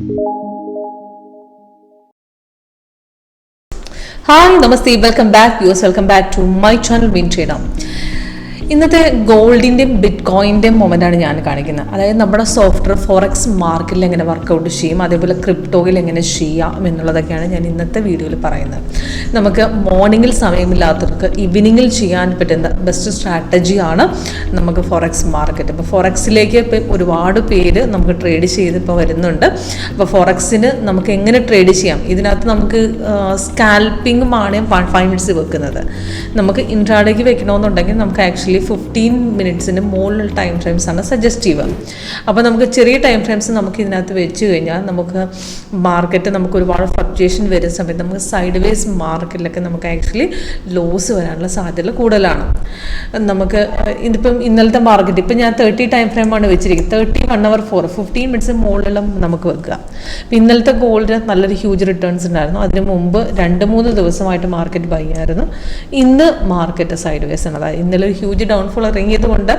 Hi, Namaste, welcome back viewers, welcome back to my channel Win Trader. ഇന്നത്തെ ഗോൾഡിൻ്റെയും bit കോയിൻ്റെയും മൊമെൻ്റാണ് ഞാൻ കാണിക്കുന്നത്. അതായത് നമ്മുടെ സോഫ്റ്റ്വെയർ ഫോറക്സ് മാർക്കറ്റിൽ എങ്ങനെ വർക്കൗട്ട് ചെയ്യും, അതേപോലെ ക്രിപ്റ്റോയിൽ എങ്ങനെ ചെയ്യാം എന്നുള്ളതൊക്കെയാണ് ഞാൻ ഇന്നത്തെ വീഡിയോയിൽ പറയുന്നത്. നമുക്ക് മോർണിംഗിൽ സമയമില്ലാത്തവർക്ക് ഈവനിങ്ങിൽ ചെയ്യാൻ പറ്റുന്ന ബെസ്റ്റ് സ്ട്രാറ്റജിയാണ് നമുക്ക് ഫോറക്സ് മാർക്കറ്റ്. ഇപ്പോൾ ഫോറക്സിലേക്ക് ഇപ്പോൾ ഒരുപാട് പേര് നമുക്ക് ട്രേഡ് ചെയ്ത് ഇപ്പോൾ വരുന്നുണ്ട്. അപ്പോൾ ഫോറക്സിന് നമുക്ക് എങ്ങനെ ട്രേഡ് ചെയ്യാം, ഇതിനകത്ത് നമുക്ക് സ്കാൽപ്പിങ്ങുമാണ് 5 മിനിറ്റ്സ് വെക്കുന്നത്. നമുക്ക് ഇൻട്രാഡേക്ക് വെക്കണമെന്നുണ്ടെങ്കിൽ നമുക്ക് ആക്ച്വലി 15 മിനിറ്റ്സിന് മുകളിൽ ടൈം ഫ്രെയിംസാണ് സജസ്റ്റീവ്. അപ്പോൾ നമുക്ക് ചെറിയ ടൈം ഫ്രെയിംസ് നമുക്ക് ഇതിനകത്ത് വെച്ച് കഴിഞ്ഞാൽ നമുക്ക് മാർക്കറ്റ് നമുക്ക് ഒരുപാട് ഫ്ലക്ച്വേഷൻ വരുന്ന സമയത്ത് നമുക്ക് സൈഡ് വേസ് മാർക്കറ്റിലൊക്കെ നമുക്ക് ആക്ച്വലി ലോസ് വരാനുള്ള സാധ്യത കൂടുതലാണ്. നമുക്ക് ഇതിപ്പം ഇന്നലത്തെ മാർക്കറ്റ് ഇപ്പം ഞാൻ 30 ടൈം ഫ്രെയിമാണ് വെച്ചിരിക്കുന്നത്. 1 hour 15 മിനിറ്റ്സ് മുകളിലും നമുക്ക് വെക്കുക. ഇന്നലത്തെ ഗോൾഡ് നല്ലൊരു ഹ്യൂജ് റിട്ടേൺസ് ഉണ്ടായിരുന്നു. അതിന് മുമ്പ് 2-3 ദിവസമായിട്ട് മാർക്കറ്റ് ബൈ ആയിരുന്നു. ഇന്ന് മാർക്കറ്റ് സൈഡ് വേസ് ആണ്. അതായത് ഇന്നലെ ഒരു ഹ്യൂജ് ഡൗൺഫോൾ ഇറങ്ങിയത് കൊണ്ട്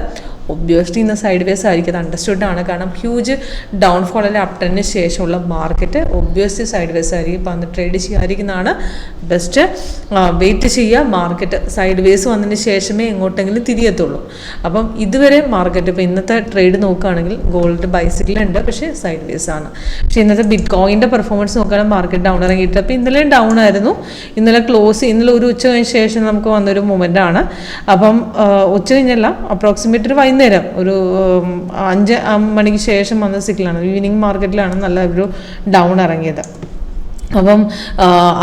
ഒബ്വിയസ്ലി ഇന്ന് സൈഡ് വേസ് ആയിരിക്കും. അത് അണ്ടർസ്റ്റുഡ് ആണ്. കാരണം ഹ്യൂജ് ഡൗൺഫോൾ അല്ലെങ്കിൽ അപ്ടറിന് ശേഷമുള്ള മാർക്കറ്റ് ഒബ്വിയസ്ലി സൈഡ് വേസ് ആയിരിക്കും. അപ്പോൾ അന്ന് ട്രേഡ് ചെയ്യാതിരിക്കുന്നതാണ് ബെസ്റ്റ്. വെയിറ്റ് ചെയ്യുക. മാർക്കറ്റ് സൈഡ് വേസ് വന്നതിന് ശേഷമേ എങ്ങോട്ടെങ്കിലും തിരിയത്തുള്ളൂ. അപ്പം ഇതുവരെ മാർക്കറ്റ് ഇപ്പോൾ ഇന്നത്തെ ട്രേഡ് നോക്കുകയാണെങ്കിൽ ഗോൾഡ് ബൈസിക്കിളുണ്ട്, പക്ഷേ സൈഡ് വേസ് ആണ്. പക്ഷേ ഇന്നത്തെ ബിറ്റ് കോയിൻ്റെ പെർഫോമൻസ് നോക്കുകയാണെങ്കിൽ മാർക്കറ്റ് ഡൗൺ ഇറങ്ങിയിട്ട് അപ്പോൾ ഇന്നലെ ഡൗൺ ആയിരുന്നു. ഇന്നലെ ഇന്നലെ ഒരു ഉച്ച കഴിഞ്ഞ ശേഷം നമുക്ക് വന്നൊരു മൊമെൻ്റ് ആണ്. അപ്പം ഉച്ച കഴിഞ്ഞല്ല, അപ്രോക്സിമേറ്റ് ഒരു വൈകുന്നേരം ഒരു 5 മണിക്ക് ശേഷം വന്ന സിക്കിളാണ്. ഈവനിങ് മാർക്കറ്റിലാണ് നല്ല ഒരു ഡൗൺ ഇറങ്ങിയത്. അപ്പം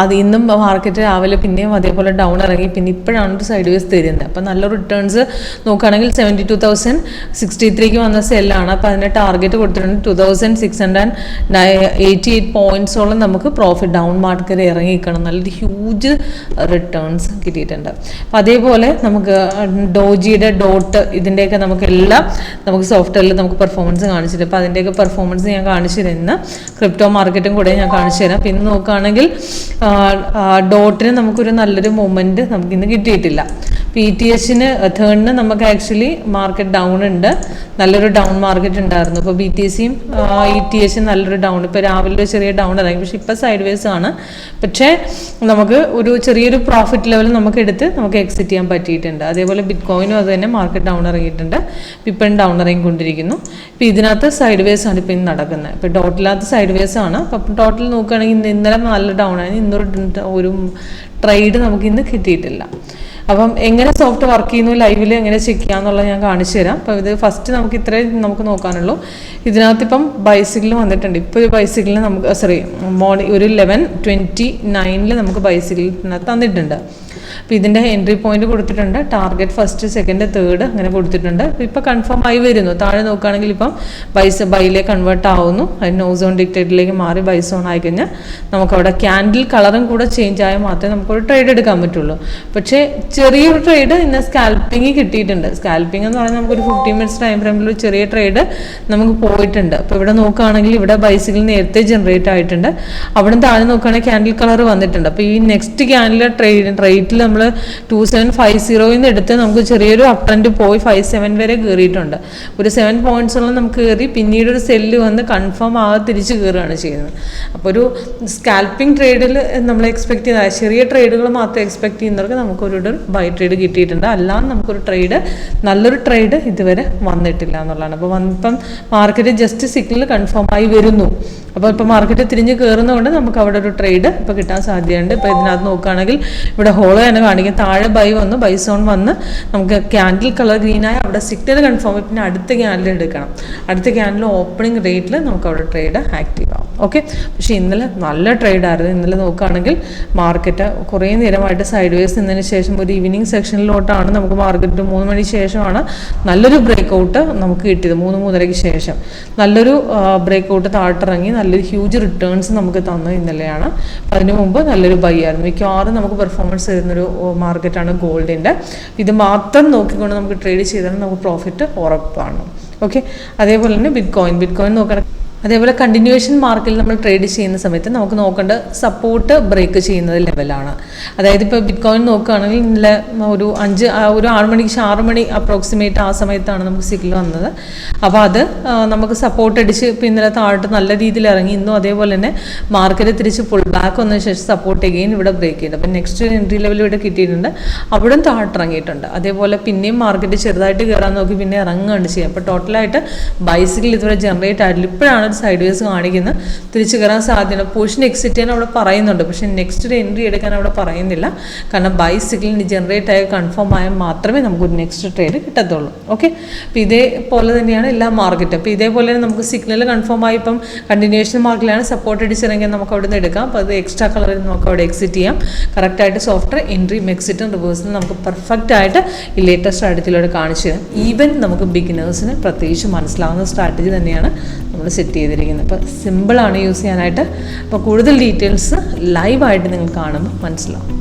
അത് ഇന്നും മാർക്കറ്റ് രാവിലെ പിന്നെയും അതേപോലെ ഡൗൺ ഇറങ്ങി. പിന്നെ ഇപ്പോഴാണ് ഒരു സൈഡ് വേസ് തരുന്നത്. അപ്പം നല്ല റിട്ടേൺസ് നോക്കുകയാണെങ്കിൽ 72,063 വന്ന സെല്ലാണ്. അപ്പോൾ അതിൻ്റെ ടാർഗറ്റ് കൊടുത്തിട്ടുണ്ട് 2,688 പോയിൻറ്റ്സോളം നമുക്ക് പ്രോഫിറ്റ് ഡൗൺ മാർക്കറ്റ് ഇറങ്ങിക്കണം. നല്ലൊരു ഹ്യൂജ് റിട്ടേൺസ് കിട്ടിയിട്ടുണ്ട്. അപ്പോൾ അതേപോലെ നമുക്ക് ഡോജിയുടെ ഡോട്ട് ഇതിൻ്റെയൊക്കെ നമുക്കെല്ലാം നമുക്ക് സോഫ്റ്റ്വെയറിൽ നമുക്ക് പെർഫോമൻസ് കാണിച്ചിട്ട് അപ്പോൾ അതിൻ്റെയൊക്കെ പെർഫോമൻസ് ഞാൻ കാണിച്ചു തരുന്ന ക്രിപ്റ്റോ മാർക്കറ്റും കൂടെ ഞാൻ കാണിച്ചു തരാം. പിന്നെ നോക്കുകയാണെങ്കിൽ ഡോട്ടിന് നമുക്കൊരു നല്ലൊരു മൂവ്മെൻറ്റ് നമുക്കിന്ന് കിട്ടിയിട്ടില്ല. PTHന് തേർഡിന് നമുക്ക് ആക്ച്വലി മാർക്കറ്റ് ഡൗൺ ഉണ്ട്. നല്ലൊരു ഡൗൺ മാർക്കറ്റ് ഉണ്ടായിരുന്നു. ഇപ്പോൾ BTCയും ETHയും നല്ലൊരു ഡൗൺ, ഇപ്പോൾ രാവിലെ ഒരു ചെറിയ ഡൗൺ ഇറങ്ങി. പക്ഷേ ഇപ്പോൾ സൈഡ് വേസ് ആണ്. പക്ഷേ നമുക്ക് ഒരു ചെറിയൊരു പ്രോഫിറ്റ് ലെവൽ നമുക്ക് എടുത്ത് നമുക്ക് എക്സിറ്റ് ചെയ്യാൻ പറ്റിയിട്ടുണ്ട്. അതേപോലെ ബിറ്റ് കോയിനും അത് തന്നെ മാർക്കറ്റ് ഡൗൺ ഇറങ്ങിയിട്ടുണ്ട്. ഇപ്പം ഡൗൺ ഇറങ്ങിക്കൊണ്ടിരിക്കുന്നു. ഇപ്പോൾ ഇതിനകത്ത് സൈഡ് വേസ് ആണ് ഇപ്പോൾ ഇന്ന് നടക്കുന്നത്. ഇപ്പോൾ ടോട്ടലിനകത്ത് സൈഡ് വേസ് ആണ്. അപ്പം ടോട്ടൽ നോക്കുകയാണെങ്കിൽ ഇന്നലെ നല്ല ഡൗൺ ആയിരുന്നു. ഇന്നൊരു ട്രേഡ് നമുക്കിന്ന് കിട്ടിയിട്ടില്ല. അപ്പം എങ്ങനെ സോഫ്റ്റ് വർക്ക് ചെയ്യുന്നു ലൈവിൽ എങ്ങനെ ചെക്ക് ചെയ്യാന്നുള്ളത് ഞാൻ കാണിച്ചു തരാം. അപ്പോൾ ഇത് ഫസ്റ്റ് നമുക്ക് ഇത്രയും നമുക്ക് നോക്കാനുള്ളൂ. ഇതിനകത്ത് ഇപ്പം ബൈസിക്കിൾ വന്നിട്ടുണ്ട്. ഇപ്പോൾ ഒരു ബൈസിക്കിളിന് നമുക്ക് മോർണിംഗ് ഒരു 11:29 നമുക്ക് ബൈസിക്കിളിനകത്ത് തന്നിട്ടുണ്ട്. അപ്പോൾ ഇതിൻ്റെ എൻട്രി പോയിന്റ് കൊടുത്തിട്ടുണ്ട്. ടാർഗറ്റ് ഫസ്റ്റ്, സെക്കൻഡ്, തേർഡ് അങ്ങനെ കൊടുത്തിട്ടുണ്ട്. ഇപ്പോൾ കൺഫേം ആയി വരുന്നു. താഴെ നോക്കുകയാണെങ്കിൽ ഇപ്പം ബൈയിലേക്ക് കൺവേർട്ട് ആവുന്നു. അത് നോ സോൺ ഡിക്റ്റേറ്ററിലേക്ക് മാറി ബൈ സോൺ ആയിക്കഴിഞ്ഞാൽ നമുക്കവിടെ ക്യാൻഡിൽ കളറും കൂടെ ചേഞ്ച് ആയാൽ മാത്രമേ നമുക്കൊരു ട്രേഡ് എടുക്കാൻ പറ്റുള്ളൂ. പക്ഷേ ചെറിയൊരു ട്രേഡ് ഇന്ന് സ്കാൽപ്പിങ് കിട്ടിയിട്ടുണ്ട്. സ്കാൽപ്പിംഗ് എന്ന് പറഞ്ഞാൽ നമുക്കൊരു 15 മിനിറ്റ്സ് ടൈം ഫ്രെയിമിൽ ഒരു ചെറിയ ട്രേഡ് നമുക്ക് പോയിട്ടുണ്ട്. അപ്പോൾ ഇവിടെ നോക്കുകയാണെങ്കിൽ ഇവിടെ ബൈസിക്കിൾ നേരത്തെ ജനറേറ്റ് ആയിട്ടുണ്ട്. അവിടെ താഴെ നോക്കുകയാണെങ്കിൽ ക്യാൻഡിൽ കളർ വന്നിട്ടുണ്ട്. അപ്പോൾ ഈ നെക്സ്റ്റ് ക്യാൻഡിൽ റേറ്റിൽ നമ്മൾ 2750 എടുത്ത് നമുക്ക് ചെറിയൊരു അപ് ട്രെൻഡ് പോയി 57 വരെ കയറിയിട്ടുണ്ട്. ഒരു 7 പോയിന്റ്സോളം നമുക്ക് കയറി. പിന്നീട് ഒരു സെല്ല് വന്ന് കൺഫേം ആകാതെ തിരിച്ച് കയറുകയാണ് ചെയ്യുന്നത്. അപ്പോൾ ഒരു സ്കാൽപ്പിംഗ് ട്രേഡിൽ നമ്മൾ എക്സ്പെക്ട് ചെയ്ത ചെറിയ ട്രേഡുകൾ മാത്രം എക്സ്പെക്ട് ചെയ്യുന്നവർക്ക് നമുക്കൊരു ബൈ ട്രേഡ് കിട്ടിയിട്ടുണ്ട്. അല്ലാതെ നമുക്കൊരു നല്ലൊരു ട്രേഡ് ഇതുവരെ വന്നിട്ടില്ല എന്നുള്ളതാണ്. അപ്പോൾ ഇപ്പം മാർക്കറ്റ് ജസ്റ്റ് സിഗ്നൽ കൺഫേം ആയി വരുന്നു. അപ്പോൾ ഇപ്പോൾ മാർക്കറ്റ് തിരിഞ്ഞ് കയറുന്നതുകൊണ്ട് നമുക്ക് അവിടെ ഒരു ട്രേഡ് ഇപ്പോൾ കിട്ടാൻ സാധ്യതയുണ്ട്. ഇപ്പോൾ ഇതിനകത്ത് നോക്കുകയാണെങ്കിൽ ഇവിടെ ഹോള് തന്നെ കാണിക്കും. താഴെ ബൈ വന്ന് ബൈ സോൺ വന്ന് നമുക്ക് ക്യാൻഡിൽ കളർ ഗ്രീനായി അവിടെ സിഗ്നൽ കൺഫേം ആയി. പിന്നെ അടുത്ത ക്യാൻഡിൽ എടുക്കണം. അടുത്ത ക്യാൻഡിൽ ഓപ്പണിംഗ് റേറ്റിൽ നമുക്ക് അവിടെ ട്രേഡ് ആക്റ്റീവ് ആവും. ഓക്കെ. പക്ഷേ ഇന്നലെ നല്ല ട്രേഡായിരുന്നു. ഇന്നലെ നോക്കുകയാണെങ്കിൽ മാർക്കറ്റ് കുറേ നേരമായിട്ട് സൈഡ് വേസ് നിന്നതിന് ശേഷം ഒരു ഈവനിങ് സെക്ഷനിലോട്ടാണ് നമുക്ക് മാർക്കറ്റ് 3 മണിക്ക് ശേഷമാണ് നല്ലൊരു ബ്രേക്ക്ഔട്ട് നമുക്ക് കിട്ടിയത്. 3-3:30 ശേഷം നല്ലൊരു ബ്രേക്ക്ഔട്ട് താഴ്ത്തിറങ്ങി നല്ലൊരു ഹ്യൂജ് റിട്ടേൺസ് നമുക്ക് തന്നത് ഇന്നലെയാണ്. അതിന് മുമ്പ് നല്ലൊരു ബൈ ആയിരുന്നു. മിക്കവാറും നമുക്ക് പെർഫോമൻസ് തരുന്നൊരു മാർക്കറ്റാണ് ഗോൾഡിൻ്റെ. ഇത് മാത്രം നോക്കിക്കൊണ്ട് നമുക്ക് ട്രേഡ് ചെയ്താൽ നമുക്ക് പ്രോഫിറ്റ് ഉറപ്പാണ്. ഓക്കെ. അതേപോലെ തന്നെ ബിറ്റ് കോയിൻ നോക്കണം. അതേപോലെ കണ്ടിന്യൂവേഷൻ മാർക്കിൽ നമ്മൾ ട്രേഡ് ചെയ്യുന്ന സമയത്ത് നമുക്ക് നോക്കേണ്ട സപ്പോർട്ട് ബ്രേക്ക് ചെയ്യുന്നത് ലെവലാണ്. അതായത് ഇപ്പോൾ ബിറ്റ് കോയിൻ നോക്കുകയാണെങ്കിൽ ഇന്നലെ ഒരു 6 മണിക്ക് 6 മണി അപ്രോക്സിമേറ്റ് ആ സമയത്താണ് നമുക്ക് സിഗ്നൽ വന്നത്. അപ്പോൾ അത് നമുക്ക് സപ്പോർട്ട് അടിച്ച് ഇപ്പോൾ ഇന്നലെ താഴോട്ട് നല്ല രീതിയിൽ ഇറങ്ങി. ഇന്നും അതേപോലെ തന്നെ മാർക്കറ്റ് തിരിച്ച് പുൾ ബാക്ക് വന്നതിന് ശേഷം സപ്പോർട്ട് എഗെയിൻ ഇവിടെ ബ്രേക്ക് ചെയ്തു. അപ്പോൾ നെക്സ്റ്റ് എൻട്രി ലെവൽ ഇവിടെ കിട്ടിയിട്ടുണ്ട്, അവിടെ താഴോട്ട് ഇറങ്ങിയിട്ടുണ്ട്. അതേപോലെ പിന്നെയും മാർക്കറ്റ് ചെറുതായിട്ട് കയറാൻ നോക്കി പിന്നെ ഇറങ്ങുകയാണ് ചെയ്യുക. അപ്പോൾ ടോട്ടലായിട്ട് ബൈസിക്കിൾ ഇതുവരെ ജനറേറ്റ് ആയിട്ടില്ല. ഇപ്പോഴാണ് ഒരു സൈഡ് വേസ് കാണിക്കുന്നത്, തിരിച്ചു കയറാൻ സാധ്യത. പോർഷൻ എക്സിറ്റ് ചെയ്യാൻ അവിടെ പറയുന്നുണ്ട്, പക്ഷേ നെക്സ്റ്റ് ഒരു എൻട്രി എടുക്കാൻ അവിടെ പറയുന്നില്ല. കാരണം ബൈസിക്കിളിന് ജനറേറ്റ് ആയ കൺഫേം ആയാൽ മാത്രമേ നമുക്കൊരു നെക്സ്റ്റ് ട്രേഡ് കിട്ടത്തുള്ളൂ. ഓക്കെ, അപ്പോൾ ഇതേപോലെ തന്നെയാണ് എല്ലാ മാർക്കറ്റും. അപ്പോൾ ഇതേപോലെ തന്നെ നമുക്ക് സിഗ്നൽ കൺഫേം ആയി ഇപ്പം കണ്ടിന്യൂവേഷൻ മാർക്കിലാണ് സപ്പോർട്ട് അടിച്ചിറങ്ങിയാൽ നമുക്ക് അവിടെ നിന്ന് എടുക്കാം. അപ്പോൾ അത് എക്സ്ട്രാ കളറിൽ നമുക്ക് അവിടെ എക്സിറ്റ് ചെയ്യാം. കറക്റ്റായിട്ട് സോഫ്റ്റ്വെയർ എൻട്രിയും എക്സിറ്റും റിവേഴ്സും നമുക്ക് പെർഫെക്റ്റ് ആയിട്ട് ഈ ലേറ്റസ്റ്റ് സ്ട്രാറ്റജിയിലൂടെ കാണിച്ചു തരാം. ഈവൻ നമുക്ക് ബിഗിനേഴ്സിന് പ്രത്യേകിച്ച് മനസ്സിലാവുന്ന സ്ട്രാറ്റജി തന്നെയാണ് നമ്മൾ സെറ്റ് ചെയ്തിരിക്കുന്നത്. അപ്പോൾ സിമ്പിളാണ് യൂസ് ചെയ്യാനായിട്ട്. അപ്പോൾ കൂടുതൽ ഡീറ്റെയിൽസ് ലൈവായിട്ട് നിങ്ങൾ കാണുമ്പോൾ മനസ്സിലാവും.